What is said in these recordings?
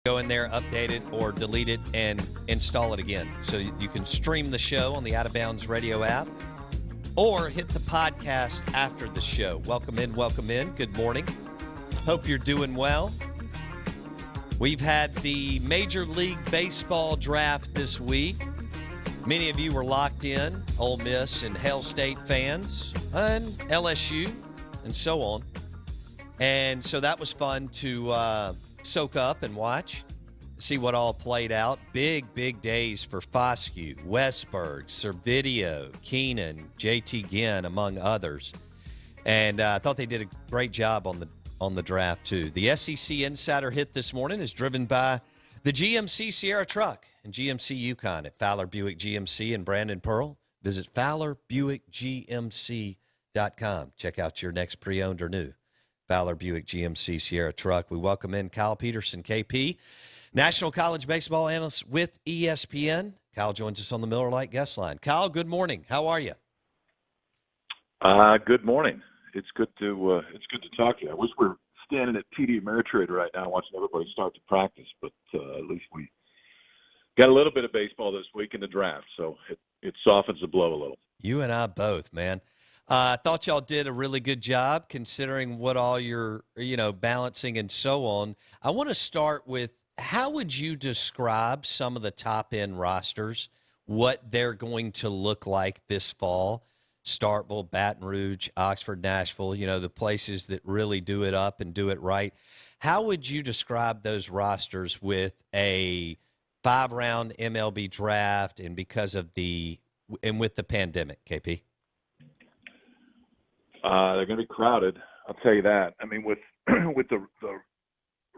Go in there, update it, or delete it and install it again. So you can stream the show on the Out of Bounds radio app or hit the podcast after the show. Welcome in, welcome in. Good morning. Hope you're doing well. We've had the Major League Baseball draft this week. Many of you were locked in, Ole Miss and Hail State fans, and LSU, and so on. And so that was fun to soak up and watch, see what all played out. Big days for Foskey, Westberg, Servideo, Keenan, JT Ginn, among others. And I thought they did a great job on the draft, too. The SEC Insider Hit this morning is driven by the GMC Sierra truck and GMC Yukon at Fowler Buick GMC and Brandon Pearl. Visit FowlerBuickGMC.com. Check out your next pre-owned or new Fowler Buick GMC Sierra truck. We welcome in Kyle Peterson, KP, National College Baseball Analyst with ESPN. Kyle joins us on the Miller Lite guest line. Kyle, good morning. How are you? Good morning. It's good to talk to you. I wish we were standing at TD Ameritrade right now watching everybody start to practice, but at least we got a little bit of baseball this week in the draft, so it softens the blow a little. You and I both, man. I thought y'all did a really good job considering what all you're, balancing and so on. I want to start with, how would you describe some of the top-end rosters, what they're going to look like this fall? Starkville, Baton Rouge, Oxford, Nashville, the places that really do it up and do it right. How would you describe those rosters with a 5-round MLB draft and with the pandemic, KP? They're going to be crowded. I'll tell you that. I mean, with the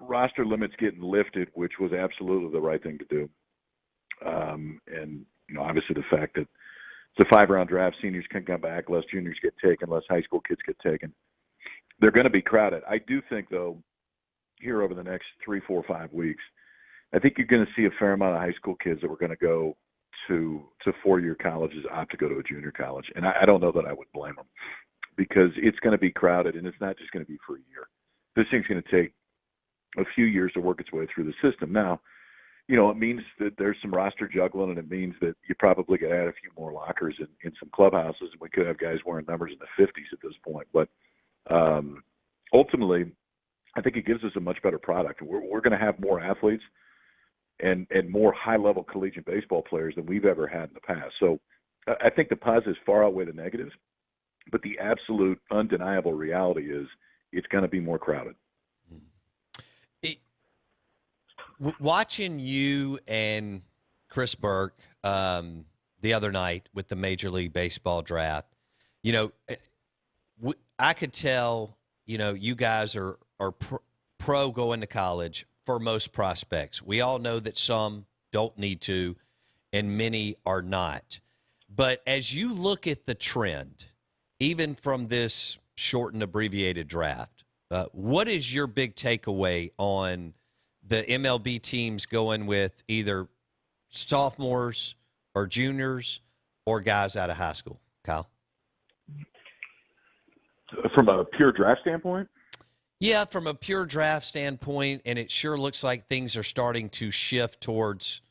roster limits getting lifted, which was absolutely the right thing to do, and obviously the fact that it's a 5-round draft, seniors can come back, less juniors get taken, less high school kids get taken. They're going to be crowded. I do think, though, here over the next 3, 4, 5 weeks, I think you're going to see a fair amount of high school kids that were going to go to 4-year colleges opt to go to a junior college, and I don't know that I would blame them, because it's going to be crowded, and it's not just going to be for a year. This thing's going to take a few years to work its way through the system. Now, it means that there's some roster juggling, and it means that you probably could add a few more lockers in some clubhouses, and we could have guys wearing numbers in the 50s at this point. But ultimately, I think it gives us a much better product. We're going to have more athletes and more high-level collegiate baseball players than we've ever had in the past. So I think the positives far outweigh the negatives, but the absolute undeniable reality is it's going to be more crowded. Watching you and Chris Burke the other night with the Major League Baseball draft, I could tell, you guys are pro going to college for most prospects. We all know that some don't need to, and many are not. But as you look at the trend, even from this shortened, abbreviated draft, what is your big takeaway on the MLB teams going with either sophomores or juniors or guys out of high school, Kyle? From a pure draft standpoint? Yeah, from a pure draft standpoint, and it sure looks like things are starting to shift towards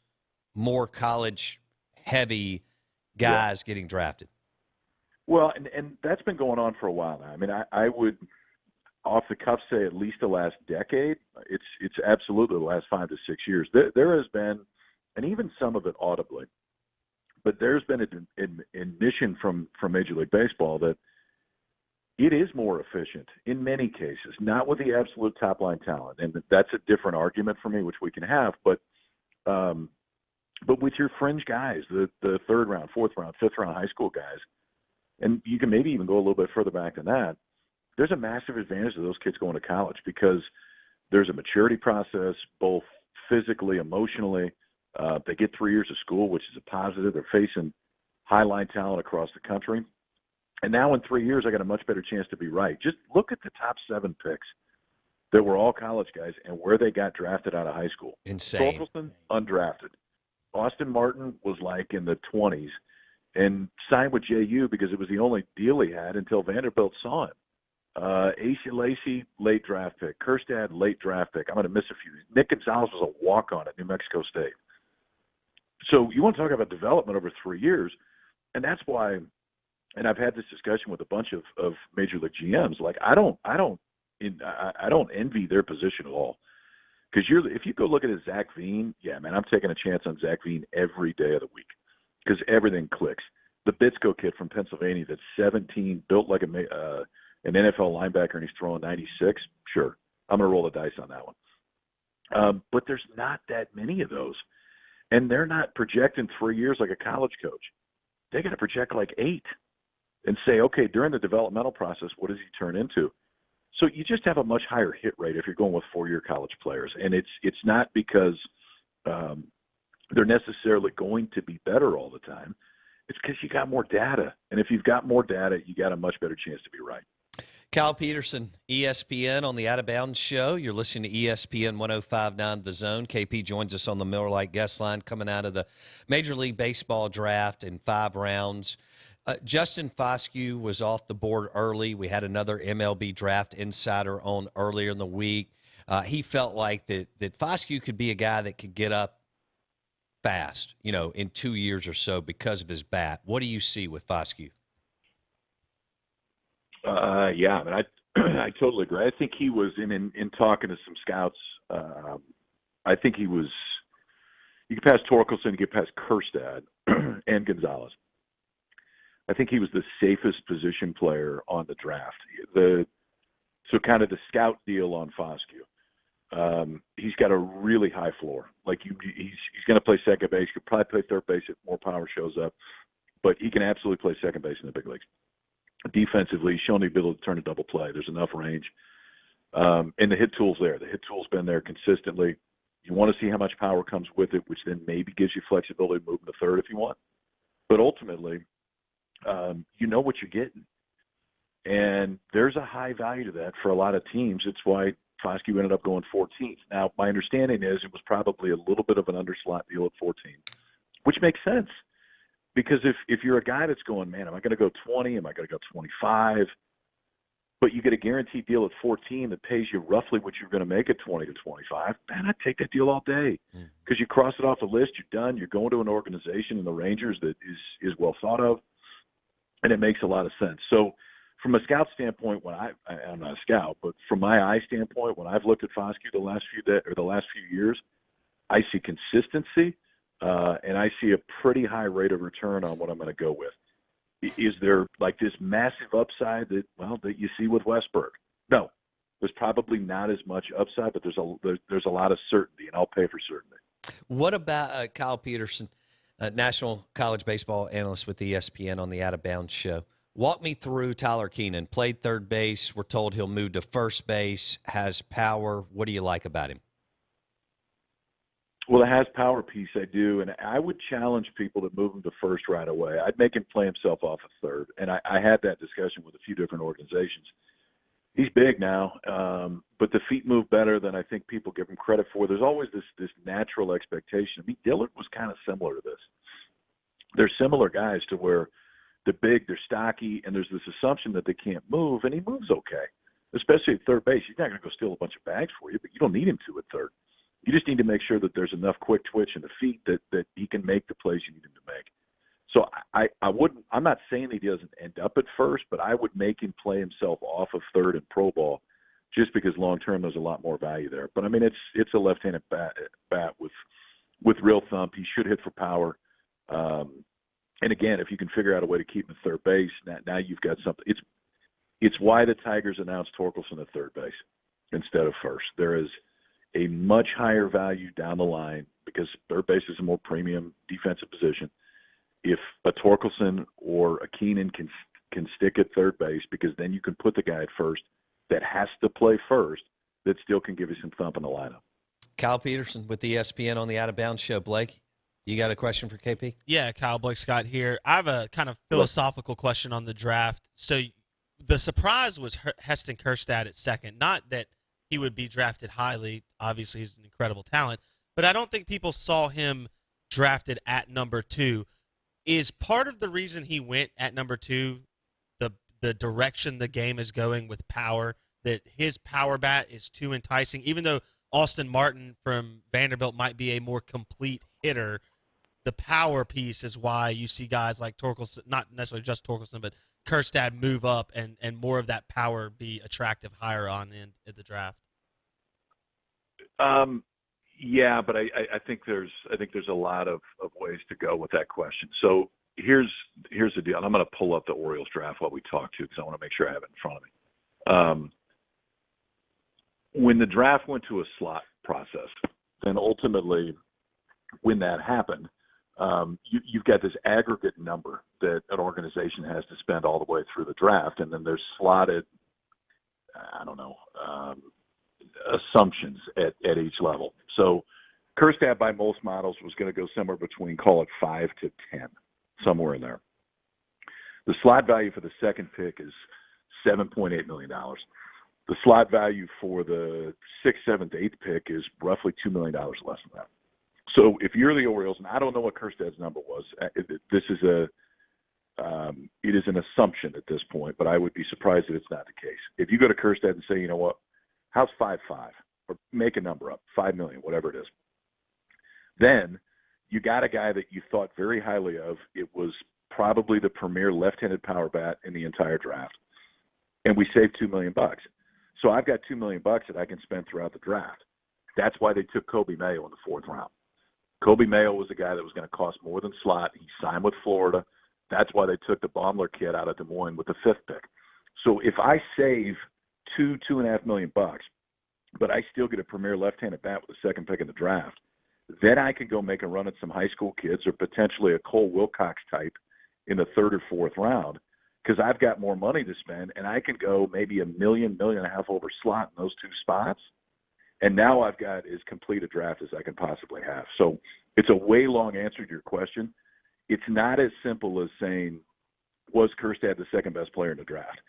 more college-heavy guys getting drafted. Well, and that's been going on for a while now. I mean, I would – off the cuff say at least the last decade. It's absolutely the last 5 to 6 years. There has been, and even some of it audibly, but there's been an admission from Major League Baseball that it is more efficient in many cases, not with the absolute top line talent, and that's a different argument for me, which we can have. But with your fringe guys, the 3rd round, 4th round, 5th round high school guys, and you can maybe even go a little bit further back than that. There's a massive advantage to those kids going to college because there's a maturity process, both physically, emotionally. They get 3 years of school, which is a positive. They're facing high-line talent across the country. And now in 3 years, I got a much better chance to be right. Just look at the top 7 picks that were all college guys and where they got drafted out of high school. Insane. Torkelson, undrafted. Austin Martin was like in the 20s and signed with JU because it was the only deal he had until Vanderbilt saw him. Asa Lacy, late draft pick. Kerstad, late draft pick. I'm going to miss a few. Nick Gonzalez was a walk-on at New Mexico State. So you want to talk about development over 3 years, and that's why. And I've had this discussion with a bunch of major league GMs. Like I don't envy their position at all. Because if you go look at a Zach Veen, yeah, man, I'm taking a chance on Zach Veen every day of the week because everything clicks. The Bitsko kid from Pennsylvania that's 17, built like an NFL linebacker, and he's throwing 96. Sure, I'm going to roll the dice on that one. But there's not that many of those. And they're not projecting 3 years like a college coach. They got to project like 8 and say, okay, during the developmental process, what does he turn into? So you just have a much higher hit rate if you're going with 4-year college players. And it's not because they're necessarily going to be better all the time. It's because you got more data. And if you've got more data, you got a much better chance to be right. Kyle Peterson, ESPN on the Out of Bounds show. You're listening to ESPN 105.9 The Zone. KP joins us on the Miller Lite guest line coming out of the Major League Baseball draft in 5 rounds. Justin Foskey was off the board early. We had another MLB Draft insider on earlier in the week. He felt like that Foskey could be a guy that could get up fast, in 2 years or so because of his bat. What do you see with Foskey? Yeah, I mean, I totally agree. I think he was in talking to some scouts. I think you get past Torkelson, you get past Kerstad and Gonzalez. I think he was the safest position player on the draft. So kind of the scout deal on Foskey. He's got a really high floor. Like he's going to play second base. He could probably play third base if more power shows up, but he can absolutely play second base in the big leagues. Defensively, he's shown the ability to turn a double play. There's enough range. And the hit tool's there. The hit tool's been there consistently. You want to see how much power comes with it, which then maybe gives you flexibility to move to third if you want. But ultimately, you know what you're getting. And there's a high value to that for a lot of teams. It's why Foskey ended up going 14th. Now, my understanding is it was probably a little bit of an underslot deal at 14, which makes sense. Because if you're a guy that's going, man, am I going to go 20? Am I going to go 25? But you get a guaranteed deal at 14 that pays you roughly what you're going to make at 20 to 25, man, I'd take that deal all day. Because you cross it off the list, you're done, you're going to an organization in the Rangers that is well thought of, and it makes a lot of sense. So from a scout standpoint, I'm not a scout, but from my eye standpoint, when I've looked at Foskey the last few years, I see consistency. And I see a pretty high rate of return on what I'm going to go with. Is there like this massive upside that you see with Westberg? No, there's probably not as much upside, but there's a lot of certainty, and I'll pay for certainty. What about Kyle Peterson, national college baseball analyst with ESPN on the Out of Bounds show? Walk me through Tyler Keenan. Played third base. We're told he'll move to first base, has power. What do you like about him? Well, the has power piece I do, and I would challenge people to move him to first right away. I'd make him play himself off of third, and I had that discussion with a few different organizations. He's big now, but the feet move better than I think people give him credit for. There's always this natural expectation. I mean, Dillard was kind of similar to this. They're similar guys to where they're big, they're stocky, and there's this assumption that they can't move, and he moves okay, especially at third base. He's not going to go steal a bunch of bags for you, but you don't need him to at third. You just need to make sure that there's enough quick twitch in the feet that he can make the plays you need him to make. So I'm not saying he doesn't end up at first, but I would make him play himself off of third in pro ball just because long term there's a lot more value there. But I mean it's a left-handed bat with real thump. He should hit for power. And again, if you can figure out a way to keep him at third base, now you've got something. It's why the Tigers announced Torkelson at third base instead of first. There is a much higher value down the line because third base is a more premium defensive position. If a Torkelson or a Keenan can stick at third base, because then you can put the guy at first that has to play first that still can give you some thump in the lineup. Kyle Peterson with ESPN on the Out of Bounds show. Blake, you got a question for KP? Yeah, Kyle, Blake Scott here. I have a kind of philosophical question on the draft. So the surprise was Heston Kerstad at second. Not that he would be drafted highly. Obviously, he's an incredible talent. But I don't think people saw him drafted at number 2. Is part of the reason he went at number 2 the direction the game is going with power, that his power bat is too enticing. Even though Austin Martin from Vanderbilt might be a more complete hitter, the power piece is why you see guys like Torkelson, not necessarily just Torkelson, but Kerstad move up and more of that power be attractive higher on in the draft. Yeah, but I think there's a lot of ways to go with that question. So here's the deal. And I'm going to pull up the Orioles draft while we talk to, because I want to make sure I have it in front of me. When the draft went to a slot process, then ultimately when that happened, you've got this aggregate number that an organization has to spend all the way through the draft, and then there's slotted, assumptions at each level. So Kerstad by most models was going to go somewhere between, call it 5 to 10, somewhere in there. The slot value for the second pick is $7.8 million. The slot value for the 6th, 7th, 8th pick is roughly $2 million less than that. So if you're the Orioles, and I don't know what Kerstad's number was, this is it is an assumption at this point, but I would be surprised if it's not the case. If you go to Kerstad and say, you know what, how's 5.5, or make a number up, 5 million, whatever it is, then you got a guy that you thought very highly of. It was probably the premier left-handed power bat in the entire draft, and we saved $2 million. So I've got $2 million that I can spend throughout the draft. That's why they took Kobe Mayo in the 4th round. Kobe Mayo was a guy that was going to cost more than slot. He signed with Florida. That's why they took the Baumler kid out of Des Moines with the 5th pick. So if I save $2.5 million, but I still get a premier left-handed bat with the 2nd pick in the draft, then I can go make a run at some high school kids or potentially a Cole Wilcox type in the 3rd or 4th round, because I've got more money to spend, and I can go maybe $1 million, $1.5 million over slot in those 2 spots. And now I've got as complete a draft as I can possibly have. So it's a way long answer to your question. It's not as simple as saying, was Kerstad the 2nd best player in the draft?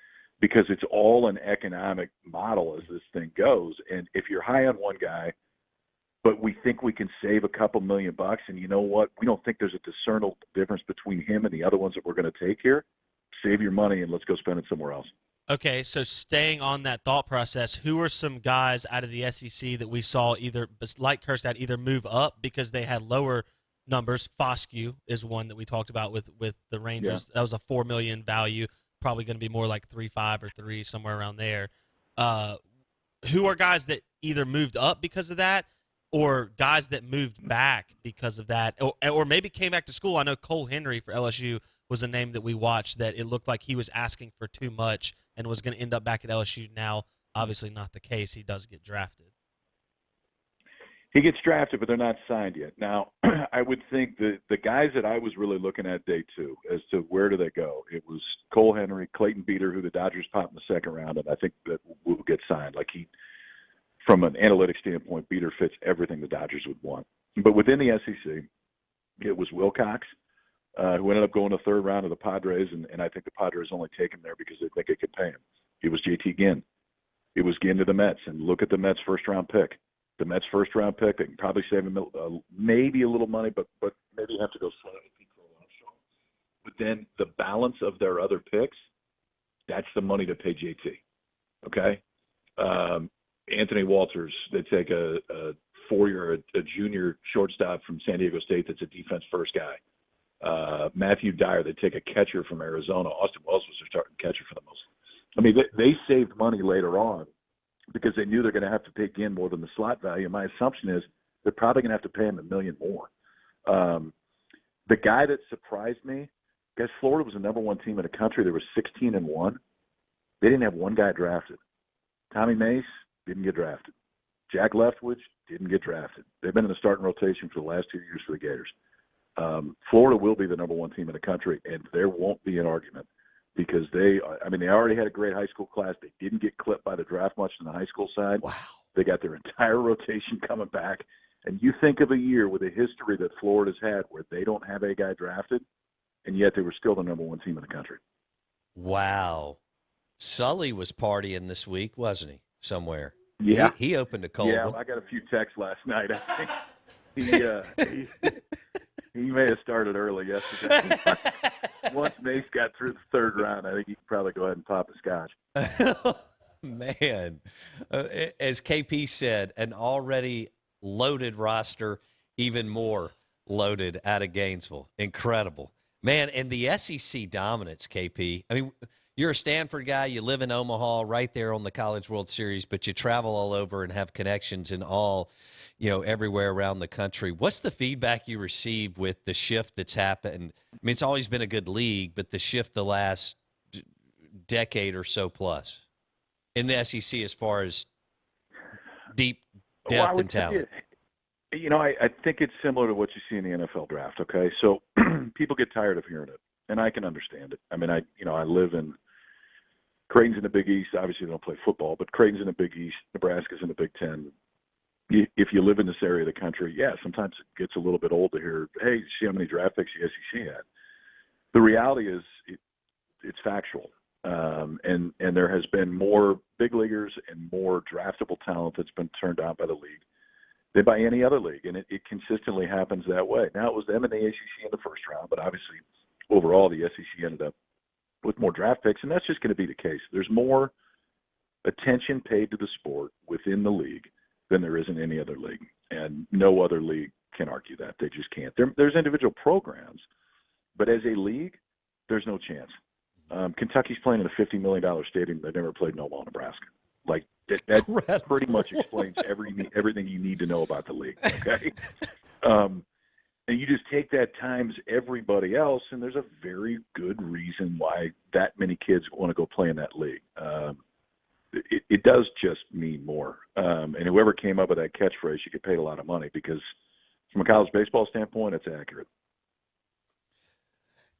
Because it's all an economic model as this thing goes. And if you're high on one guy, but we think we can save a couple $1 million, and you know what? We don't think there's a discernible difference between him and the other ones that we're going to take here. Save your money and let's go spend it somewhere else. Okay, so staying on that thought process, who are some guys out of the SEC that we saw either, like Kerstad, either move up because they had lower numbers? Foskey is one that we talked about with the Rangers. Yeah. That was a $4 million value, probably going to be more like 3.5 or 3, somewhere around there. Who are guys that either moved up because of that, or guys that moved back because of that, or maybe came back to school? I know Cole Henry for LSU was a name that we watched that it looked like he was asking for too much and was going to end up back at LSU. Now, obviously not the case. He does get drafted. He gets drafted, but they're not signed yet. Now, I would think the guys that I was really looking at day 2 as to where do they go, it was Cole Henry, Clayton Beeter, who the Dodgers popped in the 2nd round, and I think that will get signed. Like, from an analytic standpoint, Beeter fits everything the Dodgers would want. But within the SEC, it was Wilcox, who ended up going to the 3rd round of the Padres, and I think the Padres only take him there because they think they could pay him. It was JT Ginn. It was Ginn to the Mets, and look at the Mets' 1st-round pick. The Mets' 1st-round pick, they can probably save him maybe a little money, but maybe have to go slightly. But then the balance of their other picks, that's the money to pay JT. Okay? Anthony Walters, they take a 4-year, a junior shortstop from San Diego State that's a defense-first guy. Matthew Dyer, they take a catcher from Arizona. Austin Wells was their starting catcher for the most. I mean, they saved money later on because they knew they're going to have to pay Ginn more than the slot value. My assumption is they're probably going to have to pay him $1 million more. The guy that surprised me, guys, Florida was the number 1 team in the country. They were 16-1. They didn't have one guy drafted. Tommy Mace didn't get drafted. Jack Leftwich didn't get drafted. They've been in the starting rotation for the last 2 years for the Gators. Florida will be the number 1 team in the country, and there won't be an argument because they already had a great high school class. They didn't get clipped by the draft much on the high school side. Wow. They got their entire rotation coming back. And you think of a year with a history that Florida's had where they don't have a guy drafted, and yet they were still the number 1 team in the country. Wow. Sully was partying this week, wasn't he, somewhere? Yeah. He opened a cold one. Yeah, I got a few texts last night. I think he may have started early yesterday. once Mace got through the third round, I think he could probably go ahead and pop a scotch. Man, as KP said, an already loaded roster, even more loaded out of Gainesville. Incredible. Man, and the SEC dominance, KP. I mean, you're a Stanford guy. You live in Omaha, right there on the College World Series, but you travel all over and have connections in all, everywhere around the country. What's the feedback you receive with the shift that's happened? I mean, it's always been a good league, but the shift the last decade or so plus in the SEC as far as deep depth and talent. I think it's similar to what you see in the NFL draft, okay? So people get tired of hearing it, and I can understand it. I mean, I live in Creighton's in the Big East. Obviously, they don't play football, but Creighton's in the Big East. Nebraska's in the Big Ten. If you live in this area of the country, yeah, sometimes it gets a little bit old to hear, hey, see how many draft picks the SEC had. The reality is it's factual. And there has been more big leaguers and more draftable talent that's been turned out by the league than by any other league, and it consistently happens that way. Now, it was them and the ACC in the first round, but obviously overall the SEC ended up with more draft picks, and that's just going to be the case. There's more attention paid to the sport within the league than there is in any other league, and no other league can argue that. They just can't. There's individual programs, but as a league, there's no chance. Kentucky's playing in a $50 million stadium that never played in Omaha, Nebraska. Like, that pretty much explains everything you need to know about the league, okay? And you just take that times everybody else, and there's a very good reason why that many kids want to go play in that league. It does just mean more. And whoever came up with that catchphrase, you get paid a lot of money because from a college baseball standpoint, it's accurate.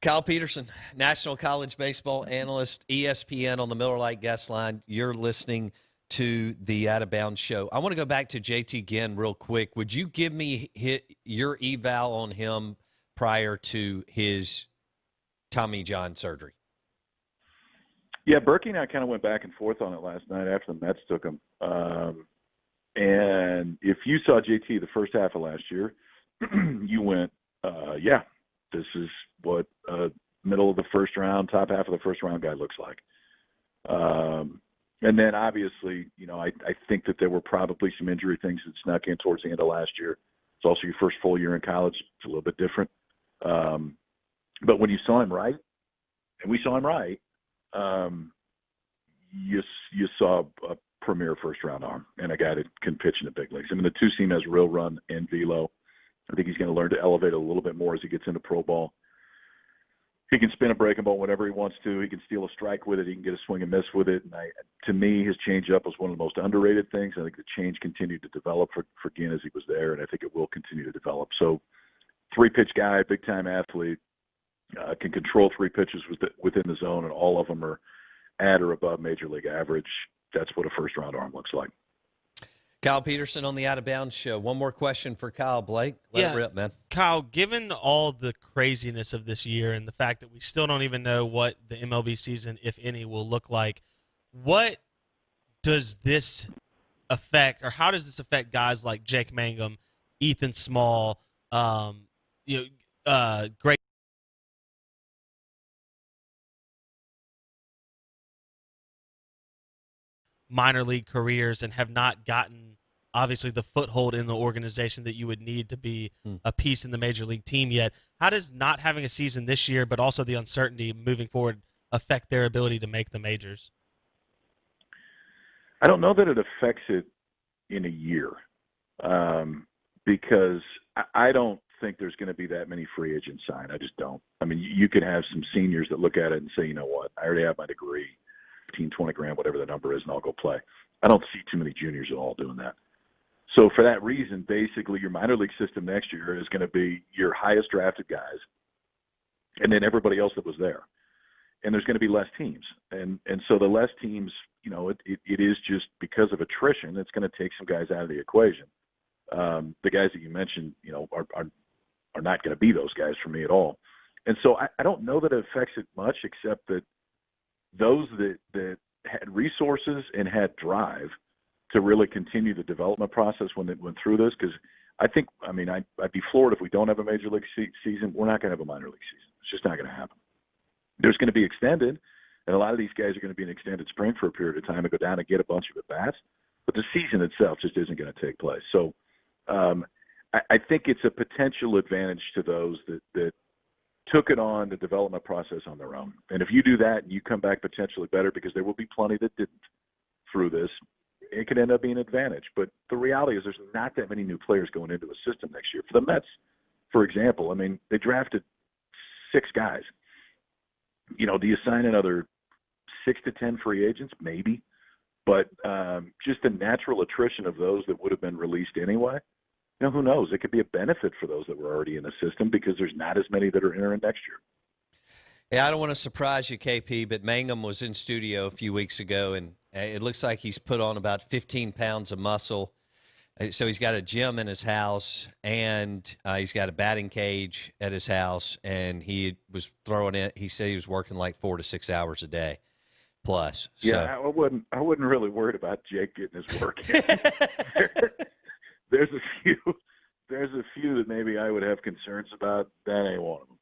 Kyle Peterson, National College Baseball Analyst, ESPN on the Miller Lite guest line. You're listening to the Out of Bounds Show. I want to go back to JT Ginn real quick. Would you give me your eval on him prior to his Tommy John surgery? Yeah, Berkey and I kind of went back and forth on it last night after the Mets took him. And if you saw JT the first half of last year, you went, yeah, this is what middle of the first round, top half of the first round guy looks like. And then obviously, I think that there were probably some injury things that snuck in towards the end of last year. It's also your first full year in college. It's a little bit different. But when you saw him right, and we saw him right, you saw a premier first-round arm and a guy that can pitch in the big leagues. I mean, the two-seam has real run and velo. I think he's going to learn to elevate a little bit more as he gets into pro ball. He can spin a breaking ball whenever he wants to. He can steal a strike with it. He can get a swing and miss with it. And to me, his changeup was one of the most underrated things. I think the change continued to develop for Ginn as he was there, and I think it will continue to develop. So, three-pitch guy, big-time athlete, can control three pitches within the zone, and all of them are at or above major league average. That's what a first-round arm looks like. Kyle Peterson on the Out of Bounds Show. One more question for Kyle. Blake, let it rip, man. Kyle, given all the craziness of this year and the fact that we still don't even know what the MLB season, if any, will look like, what does this affect, or how does this affect guys like Jake Mangum, Ethan Small, great minor league careers and have not gotten obviously the foothold in the organization that you would need to be a piece in the major league team yet? How does not having a season this year, but also the uncertainty moving forward, affect their ability to make the majors? I don't know that it affects it in a year because I don't think there's going to be that many free agents signed. I just don't. I mean, you could have some seniors that look at it and say, you know what, I already have my degree, 15, 20 grand, whatever the number is, and I'll go play. I don't see too many juniors at all doing that. So for that reason, basically your minor league system next year is going to be your highest drafted guys and then everybody else that was there. And there's going to be less teams. And so the less teams, it is just because of attrition, it's going to take some guys out of the equation. The guys that you mentioned, are not going to be those guys for me at all. And so I don't know that it affects it much, except that those that had resources and had drive to really continue the development process when they went through this, because I'd be floored if we don't have a major league season. We're not going to have a minor league season. It's just not going to happen. there's going to be extended, and a lot of these guys are going to be in extended spring for a period of time and go down and get a bunch of at-bats. But the season itself just isn't going to take place. So I think it's a potential advantage to those that took it on the development process on their own. And if you do that and you come back potentially better, because there will be plenty that didn't through this, it could end up being an advantage. But the reality is there's not that many new players going into the system next year. For the Mets, for example, I mean, they drafted 6 guys. You know, do you sign another 6 to 10 free agents? Maybe. But just the natural attrition of those that would have been released anyway, you know, who knows? It could be a benefit for those that were already in the system because there's not as many that are entering next year. Yeah, I don't want to surprise you, KP, but Mangum was in studio a few weeks ago, and it looks like he's put on about 15 pounds of muscle. So he's got a gym in his house, and he's got a batting cage at his house, and he was throwing it. He said he was working like 4 to 6 hours a day plus. Yeah, so. I wouldn't really worry about Jake getting his work in. There's a few that maybe I would have concerns about. That ain't one of them.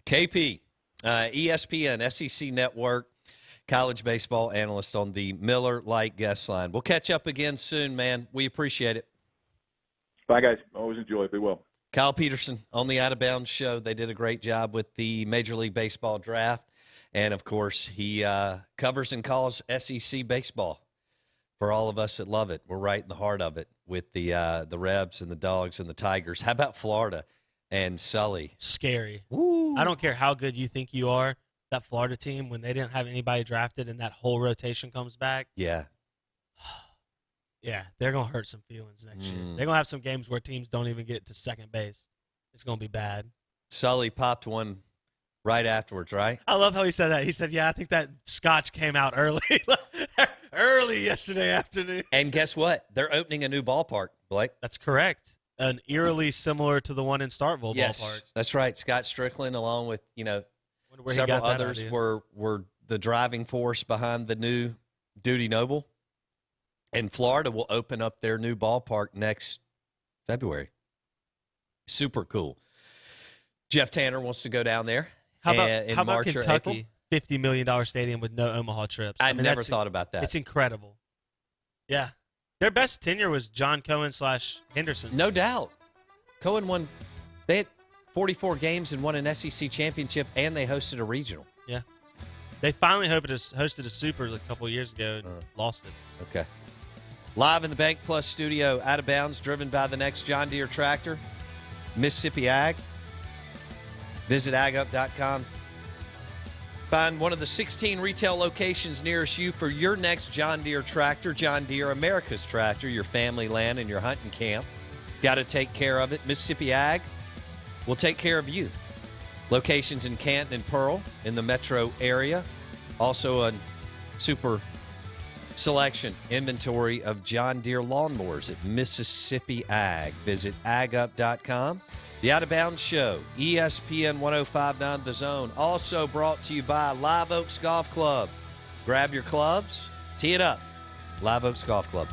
KP, ESPN, SEC Network, college baseball analyst on the Miller Lite guest line. We'll catch up again soon, man. We appreciate it. Bye, guys. Always enjoy it. Be well. Kyle Peterson on the Out of Bounds show. They did a great job with the Major League Baseball draft. And, of course, he covers and calls SEC baseball for all of us that love it. We're right in the heart of it with the Rebs and the Dogs and the Tigers. How about Florida and Sully? Scary. Woo. I don't care how good you think you are. That Florida team, when they didn't have anybody drafted and that whole rotation comes back. Yeah. Yeah, they're going to hurt some feelings next year. They're going to have some games where teams don't even get to second base. It's going to be bad. Sully popped one right afterwards, right? I love how he said that. He said, yeah, I think that scotch came out early. Early yesterday afternoon. And guess what? They're opening a new ballpark, Blake. That's correct. An eerily similar to the one in Starkville yes, ballpark. That's right. Scott Strickland, along with, several others were the driving force behind the new Duty Noble. And Florida will open up their new ballpark next February. Super cool. Jeff Tanner wants to go down there. How in about March Kentucky? or April. $50 million stadium with no Omaha trips. I never thought about that. It's incredible. Yeah. Their best tenure was John Cohen / Henderson. No doubt. Cohen won. They had 44 games and won an SEC championship, and they hosted a regional. Yeah. They finally hosted a Super a couple of years ago and lost it. Okay. Live in the Bank Plus studio, Out of Bounds, driven by the next John Deere tractor, Mississippi Ag. Visit agup.com. Find one of the 16 retail locations nearest you for your next John Deere tractor. John Deere, America's tractor, your family land and your hunting camp. Got to take care of it. Mississippi Ag will take care of you. Locations in Canton and Pearl in the metro area. Also a super selection inventory of John Deere lawnmowers at Mississippi Ag. Visit agup.com. The Out of Bounds Show, ESPN 105.9 The Zone, also brought to you by Live Oaks Golf Club. Grab your clubs, tee it up. Live Oaks Golf Club.